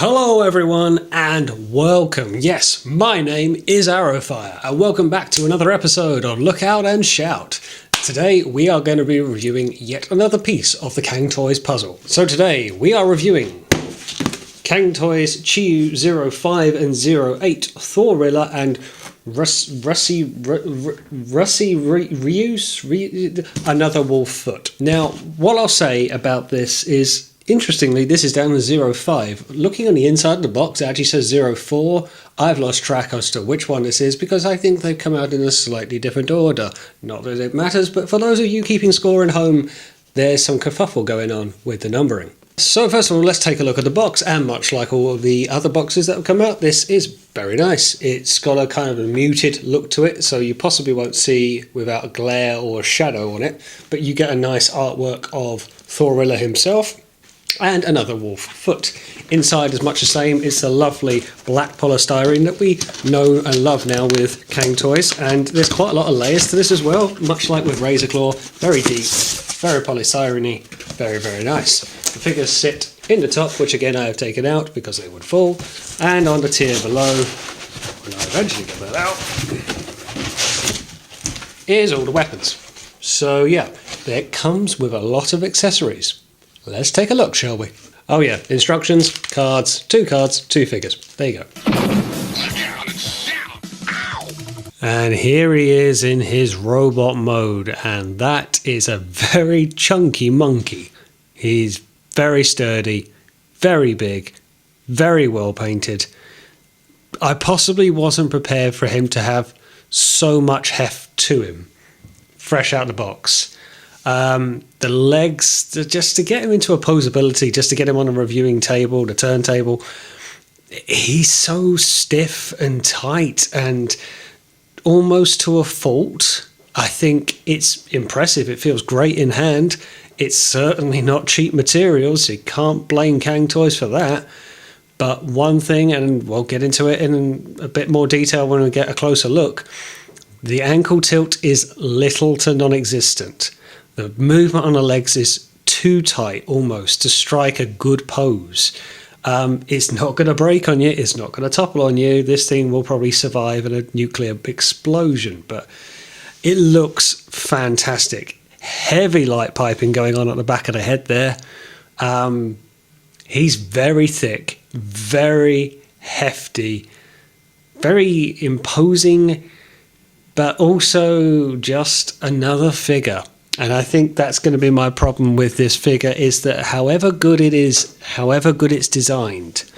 Hello everyone and welcome. Yes, my name is Arrowfire and welcome back to another episode of Look Out and Shout. Today we are going to be reviewing yet another piece of the Cang Toys puzzle. So today we are reviewing Cang Toys CHIYOU-05 and 08 Thorilla and another wolf foot. Now what I'll say about this is, interestingly, this is down to 05. Looking on the inside of the box, it actually says 04. I've lost track as to which one this is because I think they've come out in a slightly different order. Not that it matters, but for those of you keeping score at home, there's some kerfuffle going on with the numbering. So first of all, let's take a look at the box, and much like all of the other boxes that have come out, this is very nice. It's got a kind of a muted look to it, so you possibly won't see without a glare or a shadow on it, but you get a nice artwork of Thorilla himself and another wolf foot. Inside is much the same. It's a lovely black polystyrene that we know and love now with Cang Toys, and there's quite a lot of layers to this as well, much like with Razor Claw. Very deep, very polystyrene, very, very nice. The figures sit in the top, which again I have taken out because they would fall, and on the tier below, when I eventually get that out, is all the weapons. So yeah, it comes with a lot of accessories. Let's take a look, shall we? Oh yeah, instructions, cards, two figures. There you go. And here he is in his robot mode, and that is a very chunky monkey. He's very sturdy, very big, very well painted. I possibly wasn't prepared for him to have so much heft to him, fresh out the box. The legs, just to get him into a posability, just to get him on a reviewing table, the turntable, he's so stiff and tight and almost to a fault. I think it's impressive. It feels great in hand. It's certainly not cheap materials. You can't blame Cang Toys for that. But one thing, and we'll get into it in a bit more detail when we get a closer look, the ankle tilt is little to non-existent. The movement on the legs is too tight almost to strike a good pose. It's not going to break on you. It's not going to topple on you. This thing will probably survive in a nuclear explosion, but it looks fantastic. Heavy light piping going on at the back of the head there. He's very thick, very hefty, very imposing, but also just another figure. And I think that's going to be my problem with this figure, is that however good it is, however good it's designed,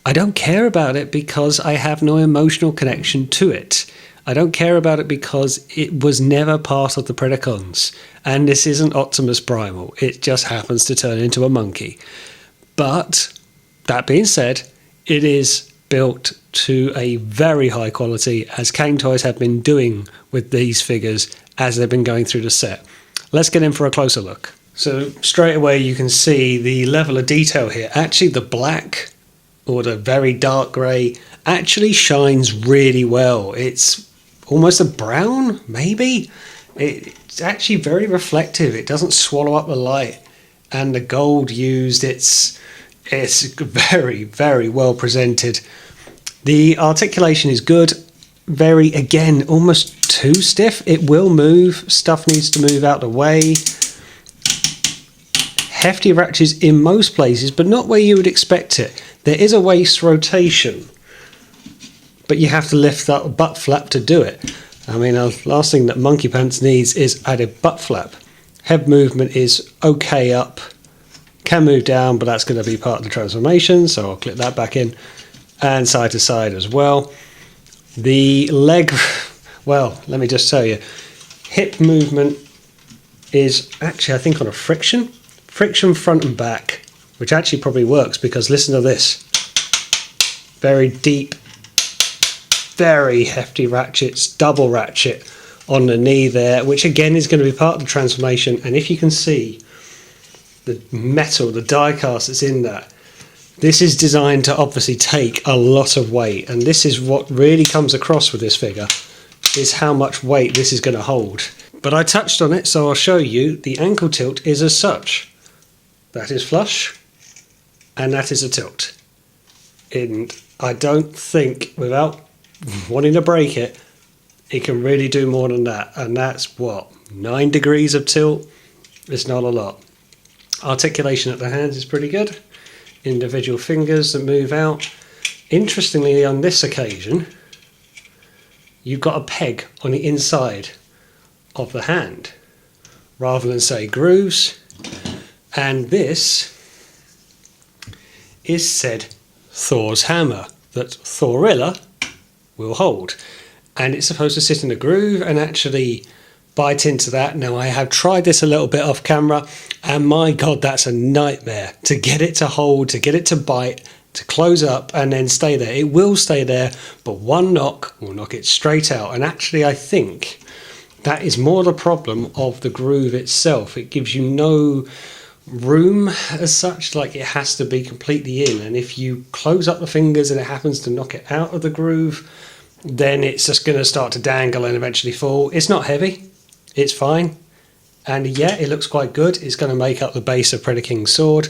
I don't care about it because I have no emotional connection to it. I don't care about it because it was never part of the Predacons. And this isn't Optimus Primal. It just happens to turn into a monkey. But that being said, it is built to a very high quality, as Cang Toys have been doing with these figures as they've been going through the set. Let's get in for a closer look. So straight away you can see the level of detail here. Actually the black, or the very dark grey, actually shines really well. It's almost a brown, maybe? It's actually very reflective. It doesn't swallow up the light. And the gold used, it's very, very well presented. The articulation is good. Very, again, almost too stiff. It will move. Stuff needs to move out the way. Hefty ratchets in most places, but not where you would expect it. There is a waist rotation, but you have to lift that butt flap to do it. I mean, the last thing that Monkey Pants needs is added butt flap. Head movement is okay up. Can move down, but that's going to be part of the transformation, so I'll clip that back in. And side to side as well. The leg, well, let me just tell you, hip movement is actually, I think, on a friction front and back, which actually probably works because listen to this. Very deep, very hefty ratchets, double ratchet on the knee there, which again is going to be part of the transformation. And if you can see the metal, the die cast that's in that, this is designed to obviously take a lot of weight, and this is what really comes across with this figure, is how much weight this is going to hold. But I touched on it, so I'll show you. The ankle tilt is as such. That is flush, and that is a tilt. And I don't think, without wanting to break it, it can really do more than that. And that's what, 9 degrees of tilt? It's not a lot. Articulation at the hands is pretty good. Individual fingers that move out. Interestingly, on this occasion, you've got a peg on the inside of the hand, rather than say grooves. And this is said Thor's hammer that Thorilla will hold, and it's supposed to sit in a groove and actually bite into that. Now, I have tried this a little bit off camera, and my god, that's a nightmare to get it to hold, to get it to bite, to close up and then stay there. It will stay there, but one knock will knock it straight out. And actually, I think that is more the problem of the groove itself. It gives you no room as such, like it has to be completely in, and if you close up the fingers and it happens to knock it out of the groove, then it's just going to start to dangle and eventually fall. It's not heavy, it's fine, and yeah, it looks quite good. It's going to make up the base of Predacons' sword,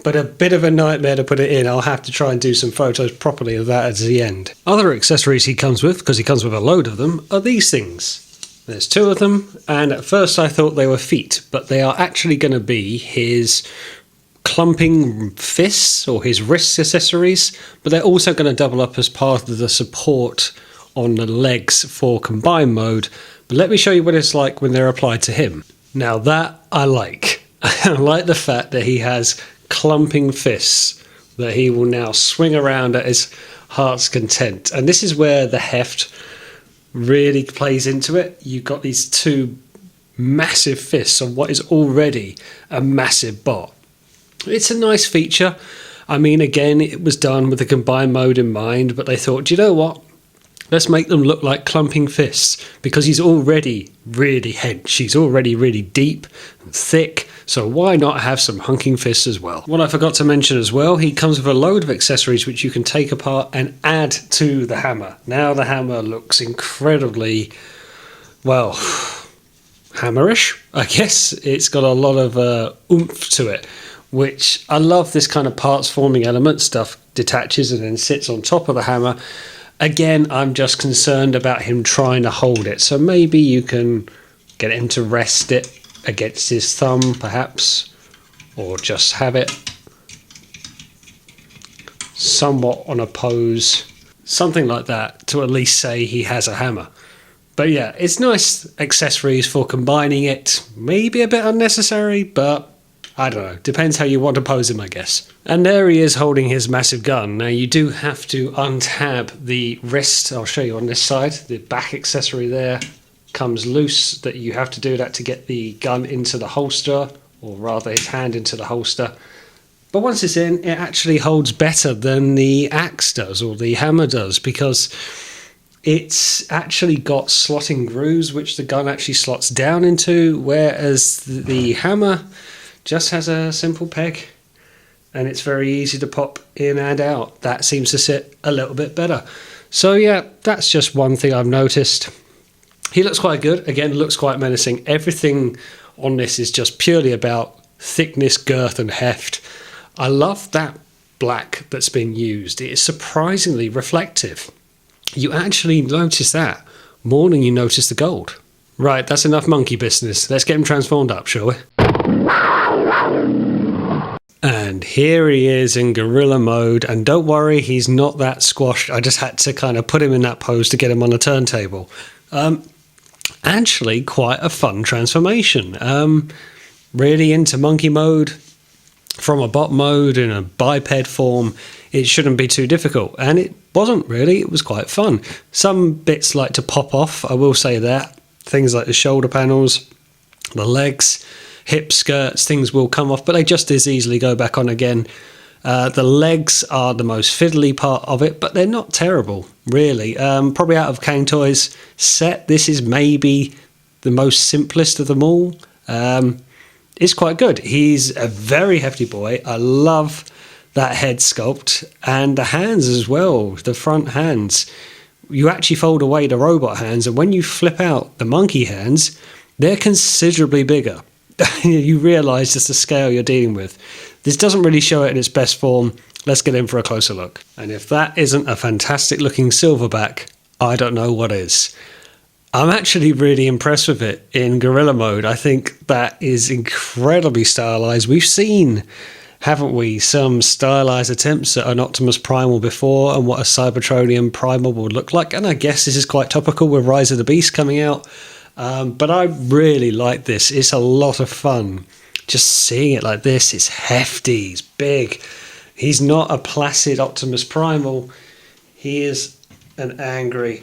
but a bit of a nightmare to put it in. I'll have to try and do some photos properly of that at the end. Other accessories he comes with, because he comes with a load of them, are these things. There's 2 of them, and at first I thought they were feet, but they are actually going to be his clumping fists or his wrist accessories, but they're also going to double up as part of the support on the legs for combined mode. But let me show you what it's like when they're applied to him. Now that I like. I like the fact that he has clumping fists that he will now swing around at his heart's content, and this is where the heft really plays into it. You've got these 2 massive fists on what is already a massive bot. It's a nice feature. I mean, again, it was done with the combined mode in mind, but they thought, do you know what? Let's make them look like clumping fists, because he's already really hench. He's already really deep and thick, so why not have some hunking fists as well? What I forgot to mention as well, he comes with a load of accessories which you can take apart and add to the hammer. Now the hammer looks incredibly, well, hammerish, I guess. It's got a lot of oomph to it, which I love. This kind of parts forming element stuff detaches and then sits on top of the hammer. Again, I'm just concerned about him trying to hold it, so maybe you can get him to rest it against his thumb perhaps, or just have it somewhat on a pose, something like that, to at least say he has a hammer. But yeah, it's nice accessories for combining it. Maybe a bit unnecessary, but I don't know, depends how you want to pose him, I guess. And there he is holding his massive gun. Now you do have to untab the wrist. I'll show you on this side. The back accessory there comes loose, that you have to do that to get the gun into the holster, or rather his hand into the holster. But once it's in, it actually holds better than the axe does, or the hammer does, because it's actually got slotting grooves which the gun actually slots down into, whereas the hammer just has a simple peg and it's very easy to pop in and out. That seems to sit a little bit better. So yeah, that's just one thing I've noticed. He looks quite good. Again, looks quite menacing. Everything on this is just purely about thickness, girth and heft. I love that black that's been used. It is surprisingly reflective. You actually notice that more than you notice the gold. Right, that's enough monkey business. Let's get him transformed up, shall we? And here he is in gorilla mode, and don't worry, he's not that squashed. I just had to kind of put him in that pose to get him on the turntable. Actually, quite a fun transformation. Really into monkey mode from a bot mode in a biped form. It shouldn't be too difficult, and it wasn't really. It was quite fun. Some bits like to pop off, I will say that. Things like the shoulder panels, the legs, hip skirts, things will come off, but they just as easily go back on again. The legs are the most fiddly part of it, but they're not terrible, really. Probably out of Cang Toys set, this is maybe the most simplest of them all. It's quite good. He's a very hefty boy. I love that head sculpt, and the hands as well, the front hands. You actually fold away the robot hands, and when you flip out the monkey hands, they're considerably bigger. You realise just the scale you're dealing with. This doesn't really show it in its best form. Let's get in for a closer look. And if that isn't a fantastic looking silverback, I don't know what is. I'm actually really impressed with it in gorilla mode. I think that is incredibly stylized. We've seen, haven't we, some stylized attempts at an Optimus Primal before and what a Cybertronian Primal would look like. And I guess this is quite topical with Rise of the Beast coming out. But I really like this. It's a lot of fun. Just seeing it like this, it's hefty, it's big. He's not a placid Optimus Primal. He is an angry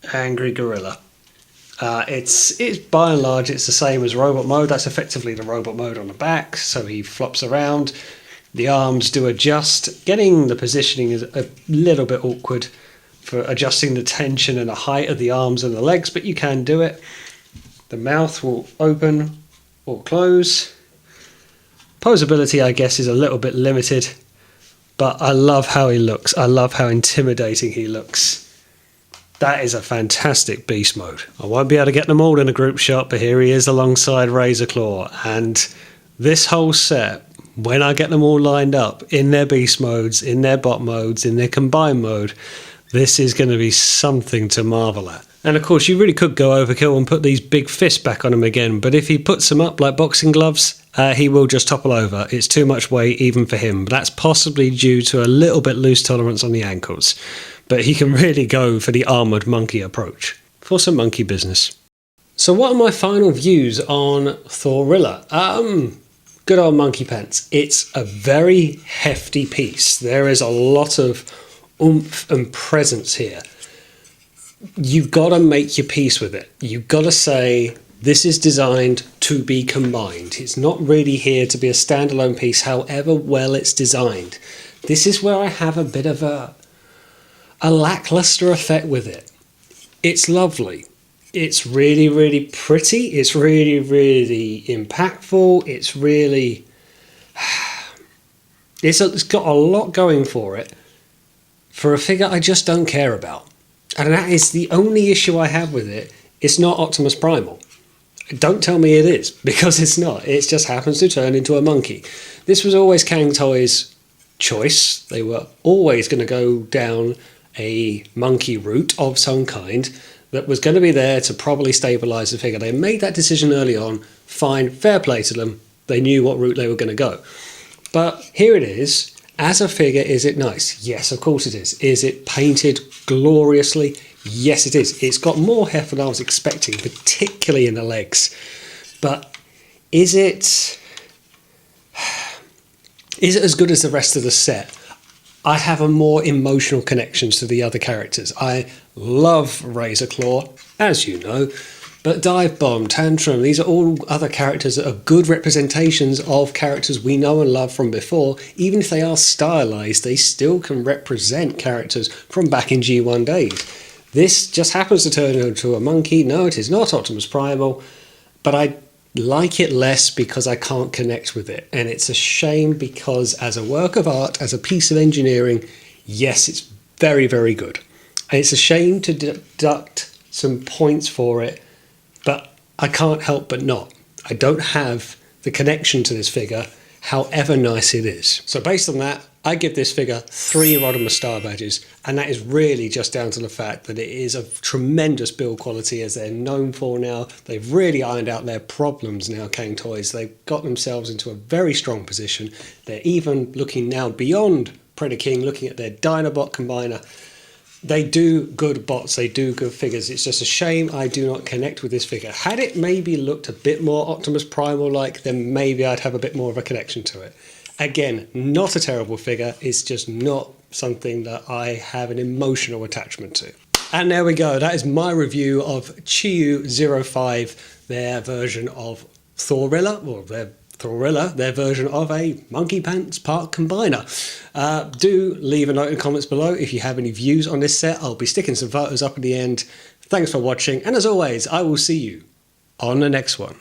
gorilla. It's by and large it's the same as robot mode. That's effectively the robot mode on the back, so he flops around. The arms do adjust. Getting the positioning is a little bit awkward for adjusting the tension and the height of the arms and the legs, but you can do it. The mouth will open or close. Posability, I guess, is a little bit limited, but I love how he looks. I love how intimidating he looks. That is a fantastic beast mode. I won't be able to get them all in a group shot, but here he is alongside Razor Claw. And this whole set, when I get them all lined up in their beast modes, in their bot modes, in their combined mode, this is going to be something to marvel at. And of course, you really could go overkill and put these big fists back on him again, but if he puts them up like boxing gloves, he will just topple over. It's too much weight even for him. That's possibly due to a little bit loose tolerance on the ankles. But he can really go for the armoured monkey approach for some monkey business. So what are my final views on Thorilla? Good old monkey pants. It's a very hefty piece. There is a lot of oomph and presence here. You've got to make your peace with it. You've got to say, this is designed to be combined. It's not really here to be a standalone piece, however well it's designed. This is where I have a bit of a lackluster effect with it. It's lovely. It's really, really pretty. It's really, really impactful. It's really... It's got a lot going for it for a figure I just don't care about. And that is the only issue I have with it. It's not Optimus Primal. Don't tell me it is, because it's not. It just happens to turn into a monkey. This was always Cang Toys' choice. They were always going to go down a monkey route of some kind that was going to be there to properly stabilise the figure. They made that decision early on. Fine, fair play to them. They knew what route they were going to go. But here it is. As a figure, is it nice? Yes, of course it is. Is it painted gloriously? Yes, it is. It's got more heft than I was expecting, particularly in the legs. But is it as good as the rest of the set? I have a more emotional connection to the other characters. I love Razor Claw, as you know, but Dive Bomb, Tantrum, these are all other characters that are good representations of characters we know and love from before. Even if they are stylized, they still can represent characters from back in G1 days. This just happens to turn into a monkey. No, it is not Optimus Primal, but I like it less because I can't connect with it. And it's a shame because as a work of art, as a piece of engineering, yes, it's very, very good. And it's a shame to deduct some points for it, but I can't help but not. I don't have the connection to this figure, however nice it is. So based on that, I give this figure 3 Rodimus Star Badges, and that is really just down to the fact that it is of tremendous build quality, as they're known for now. They've really ironed out their problems now, Cang Toys. They've got themselves into a very strong position. They're even looking now beyond Predacons, looking at their Dinobot combiner. They do good bots, they do good figures. It's just a shame I do not connect with this figure. Had it maybe looked a bit more Optimus Primal-like, then maybe I'd have a bit more of a connection to it. Again, not a terrible figure, it's just not something that I have an emotional attachment to. And there we go, that is my review of CHIYOU-05, their version of Thorilla, or their version of a Monkey Pants Part Combiner. Do leave a note in the comments below if you have any views on this set. I'll be sticking some photos up at the end. Thanks for watching, and as always, I will see you on the next one.